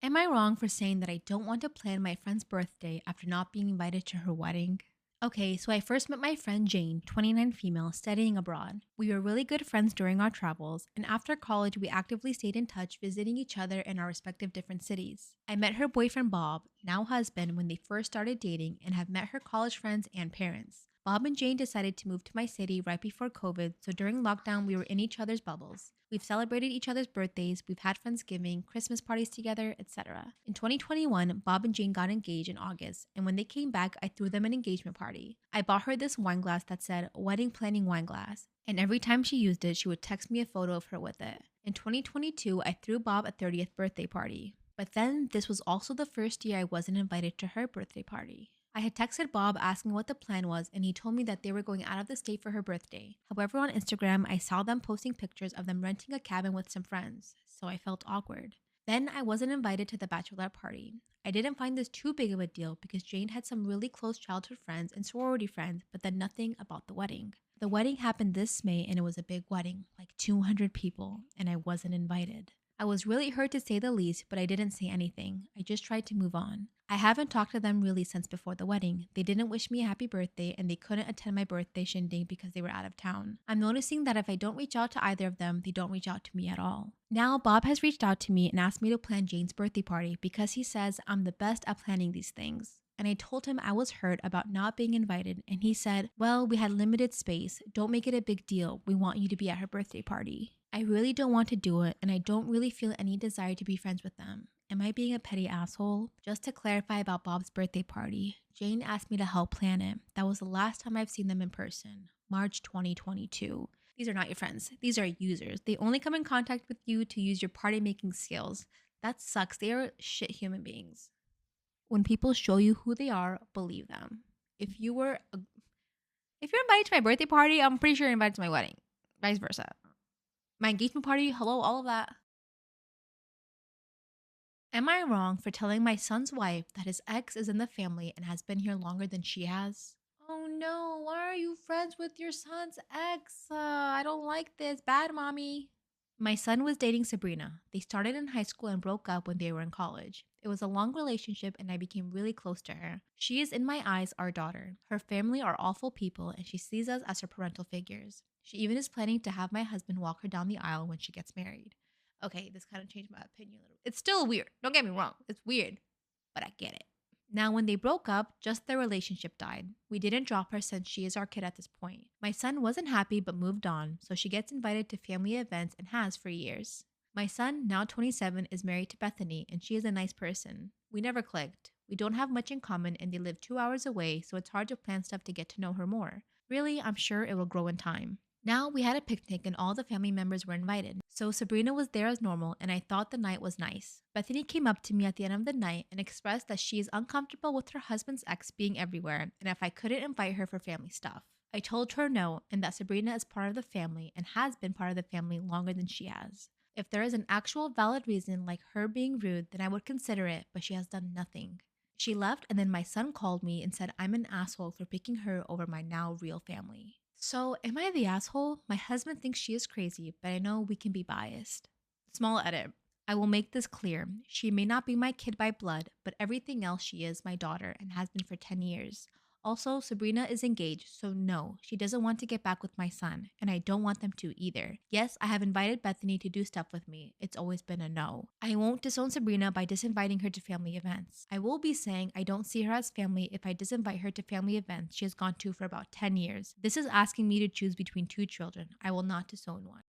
Am I wrong for saying that I don't want to plan my friend's birthday after not being invited to her wedding? Okay, so I first met my friend Jane, 29 female, studying abroad. We were really good friends during our travels, and after college, we actively stayed in touch, visiting each other in our respective different cities. I met her boyfriend Bob, now husband, when they first started dating, and have met her college friends and parents. Bob and Jane decided to move to my city right before COVID, so during lockdown, we were in each other's bubbles. We've celebrated each other's birthdays, we've had Friendsgiving, Christmas parties together, etc. In 2021, Bob and Jane got engaged in August, and when they came back, I threw them an engagement party. I bought her this wine glass that said Wedding Planning Wine Glass, and every time she used it, she would text me a photo of her with it. In 2022, I threw Bob a 30th birthday party. But then, this was also the first year I wasn't invited to her birthday party. I had texted Bob asking what the plan was, and he told me that they were going out of the state for her birthday. However, on Instagram, I saw them posting pictures of them renting a cabin with some friends, so I felt awkward. Then I wasn't invited to the bachelorette party. I didn't find this too big of a deal because Jane had some really close childhood friends and sorority friends, but then nothing about the wedding. The wedding happened this May and it was a big wedding, like 200 people, and I wasn't invited. I was really hurt to say the least, but I didn't say anything. I just tried to move on. I haven't talked to them really since before the wedding. They didn't wish me a happy birthday and they couldn't attend my birthday shindig because they were out of town. I'm noticing that if I don't reach out to either of them, they don't reach out to me at all. Now, Bob has reached out to me and asked me to plan Jane's birthday party because he says I'm the best at planning these things. And I told him I was hurt about not being invited, and he said, well, we had limited space. Don't make it a big deal. We want you to be at her birthday party. I really don't want to do it, and I don't really feel any desire to be friends with them. Am I being a petty asshole? Just to clarify about Bob's birthday party, Jane asked me to help plan it. That was the last time I've seen them in person, March 2022. These are not your friends. These are users. They only come in contact with you to use your party making skills. That sucks. They are shit human beings. When people show you who they are, believe them. If you're invited to my birthday party, I'm pretty sure you're invited to my wedding. Vice versa. My engagement party, hello, all of that. Am I wrong for telling my son's wife that his ex is in the family and has been here longer than she has? Oh no, why are you friends with your son's ex? I don't like this. Bad mommy. My son was dating Sabrina. They started in high school and broke up when they were in college. It was a long relationship and I became really close to her. She is, in my eyes, our daughter. Her family are awful people and she sees us as her parental figures. She even is planning to have my husband walk her down the aisle when she gets married. Okay, this kind of changed my opinion a little. It's still weird. Don't get me wrong. It's weird, but I get it. Now, when they broke up, just their relationship died. We didn't drop her since she is our kid at this point. My son wasn't happy but moved on, so she gets invited to family events and has for years. My son, now 27, is married to Bethany and she is a nice person. We never clicked. We don't have much in common and they live 2 hours away, so it's hard to plan stuff to get to know her more. Really, I'm sure it will grow in time. Now, we had a picnic and all the family members were invited. So Sabrina was there as normal and I thought the night was nice. Bethany came up to me at the end of the night and expressed that she is uncomfortable with her husband's ex being everywhere and if I couldn't invite her for family stuff. I told her no and that Sabrina is part of the family and has been part of the family longer than she has. If there is an actual valid reason like her being rude, then I would consider it, but she has done nothing. She left and then my son called me and said I'm an asshole for picking her over my now real family. So, am I the asshole? My husband thinks she is crazy, but I know we can be biased. Small edit. I will make this clear. She may not be my kid by blood, but everything else she is my daughter and has been for 10 years. Also, Sabrina is engaged, so no, she doesn't want to get back with my son, and I don't want them to either. Yes, I have invited Bethany to do stuff with me. It's always been a no. I won't disown Sabrina by disinviting her to family events. I will be saying I don't see her as family if I disinvite her to family events she has gone to for about 10 years. This is asking me to choose between two children. I will not disown one.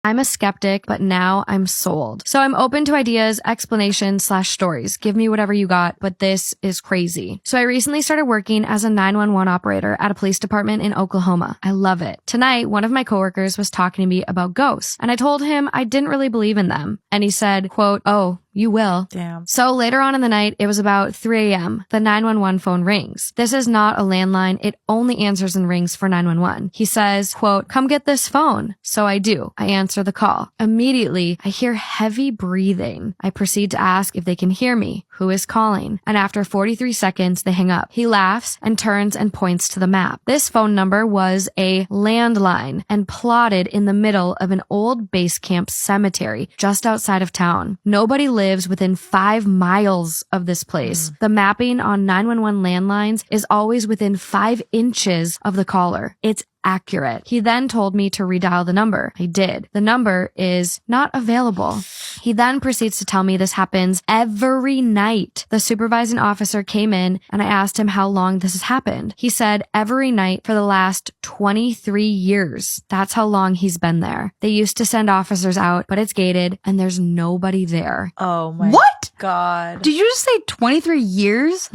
I'm a skeptic, but now I'm sold. So I'm open to ideas, explanations/stories. Give me whatever you got, but this is crazy. So I recently started working as a 911 operator at a police department in Oklahoma. I love it. Tonight, one of my coworkers was talking to me about ghosts, and I told him I didn't really believe in them. And he said, quote, "Oh, You will. Damn. So later on in the night, it was about 3 a.m. The 911 phone rings. This is not a landline. It only answers and rings for 911. He says, quote, "Come get this phone." So I do. I answer the call. Immediately, I hear heavy breathing. I proceed to ask if they can hear me. Who is calling? And after 43 seconds, they hang up. He laughs and turns and points to the map. This phone number was a landline and plotted in the middle of an old base camp cemetery just outside of town. Nobody lives within 5 miles of this place. The mapping on 911 landlines is always within 5 inches of the caller. It's accurate. He then told me to redial the number. I did. The number is not available. He then proceeds to tell me this happens every night. The supervising officer came in and I asked him how long this has happened. He said every night for the last 23 years. That's how long he's been there. They used to send officers out, but it's gated and there's nobody there. Oh my What? God. Did you just say 23 years?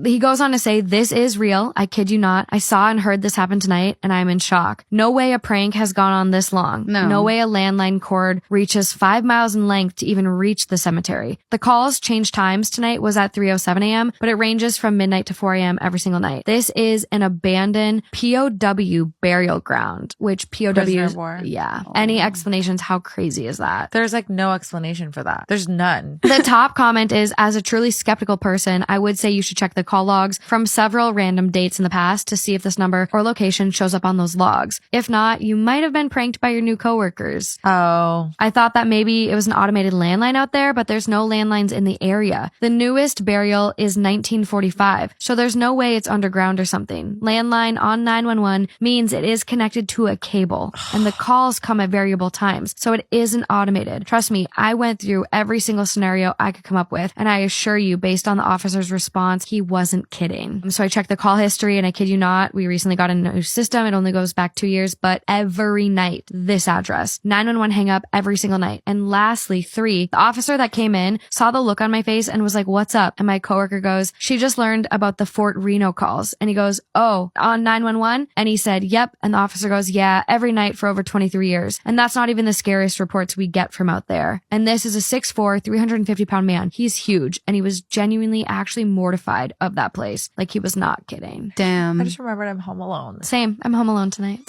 He goes on to say, "This is real. I kid you not. I saw and heard this happen tonight and I'm in shock. No way a prank has gone on this long. No way a landline cord reaches 5 miles in length to even reach the cemetery. The calls change times tonight was at 3:07 a.m., but it ranges from midnight to 4 a.m. every single night. This is an abandoned POW burial ground," which Prisoner POW of war. yeah. Any explanations? How crazy is that? There's like no explanation for that. There's none. The top comment is, "As a truly skeptical person, I would say you should check the call logs from several random dates in the past to see if this number or location shows up on those logs. If not, you might have been pranked by your new coworkers." Oh. I thought that maybe it was an automated landline out there, but there's no landlines in the area. The newest burial is 1945, so there's no way it's underground or something. Landline on 911 means it is connected to a cable, and the calls come at variable times, so it isn't automated. Trust me, I went through every single scenario I could come up with, and I assure you, based on the officer's response, he wasn't kidding. So I checked the call history, and I kid you not, we recently got a new system. It only goes back 2 years, but every night, this address. 911 hang up every single night. And lastly, 3, the officer that came in saw the look on my face and was like, "What's up?" And my coworker goes, "She just learned about the Fort Reno calls." And he goes, "Oh, on 911?" And he said, "Yep." And the officer goes, "Yeah, every night for over 23 years. And that's not even the scariest reports we get from out there." And this is a 6'4", 350-pound man. He's huge. And he was genuinely actually mortified of that place. Like he was not kidding. Damn. I just remembered I'm home alone. Same. I'm home alone tonight.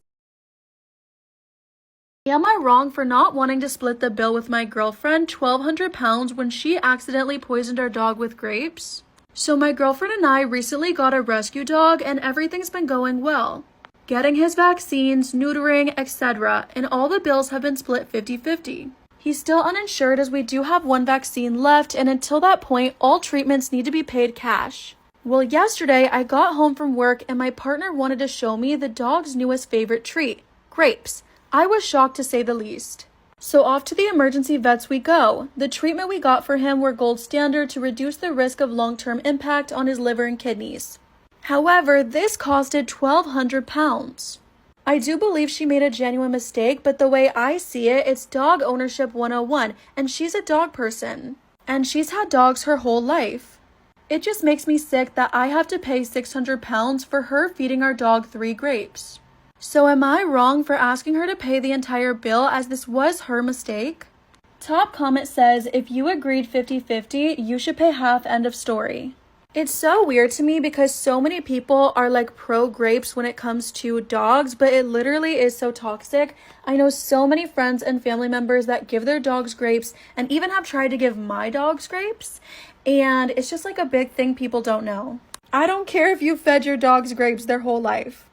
Am I wrong for not wanting to split the bill with my girlfriend, 1,200 pounds, when she accidentally poisoned our dog with grapes? So my girlfriend and I recently got a rescue dog and everything's been going well. Getting his vaccines, neutering, etc. and all the bills have been split 50-50. He's still uninsured as we do have one vaccine left, and until that point, all treatments need to be paid cash. Well, yesterday I got home from work and my partner wanted to show me the dog's newest favorite treat, grapes. I was shocked to say the least. So off to the emergency vets we go. The treatment we got for him were gold standard to reduce the risk of long-term impact on his liver and kidneys. However, this costed 1,200 pounds. I do believe she made a genuine mistake, but the way I see it, it's dog ownership 101, and she's a dog person. And she's had dogs her whole life. It just makes me sick that I have to pay 600 pounds for her feeding our dog 3 grapes. So am I wrong for asking her to pay the entire bill as this was her mistake? Top comment says, "If you agreed 50-50, you should pay half, end of story." It's so weird to me because so many people are like pro grapes when it comes to dogs, but it literally is so toxic. I know so many friends and family members that give their dogs grapes and even have tried to give my dogs grapes. And it's just like a big thing people don't know. I don't care if you fed your dogs grapes their whole life.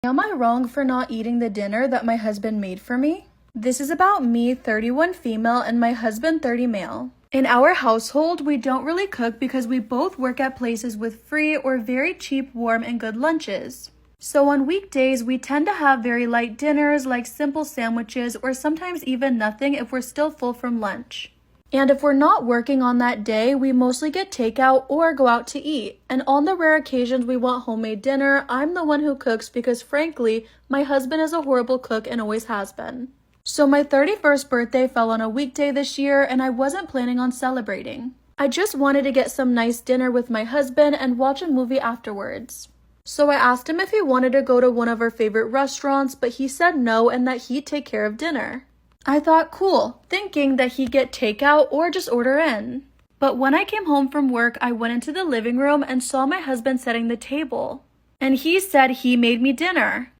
Am I wrong for not eating the dinner that my husband made for me? This is about me, 31 female, and my husband, 30 male. In our household, we don't really cook because we both work at places with free or very cheap, warm, and good lunches. So on weekdays, we tend to have very light dinners like simple sandwiches or sometimes even nothing if we're still full from lunch. And if we're not working on that day, we mostly get takeout or go out to eat. And on the rare occasions we want homemade dinner, I'm the one who cooks because frankly, my husband is a horrible cook and always has been. So my 31st birthday fell on a weekday this year and I wasn't planning on celebrating. I just wanted to get some nice dinner with my husband and watch a movie afterwards. So I asked him if he wanted to go to one of our favorite restaurants, but he said no and that he'd take care of dinner. I thought cool, thinking that he'd get takeout or just order in. But when I came home from work, I went into the living room and saw my husband setting the table. And he said he made me dinner.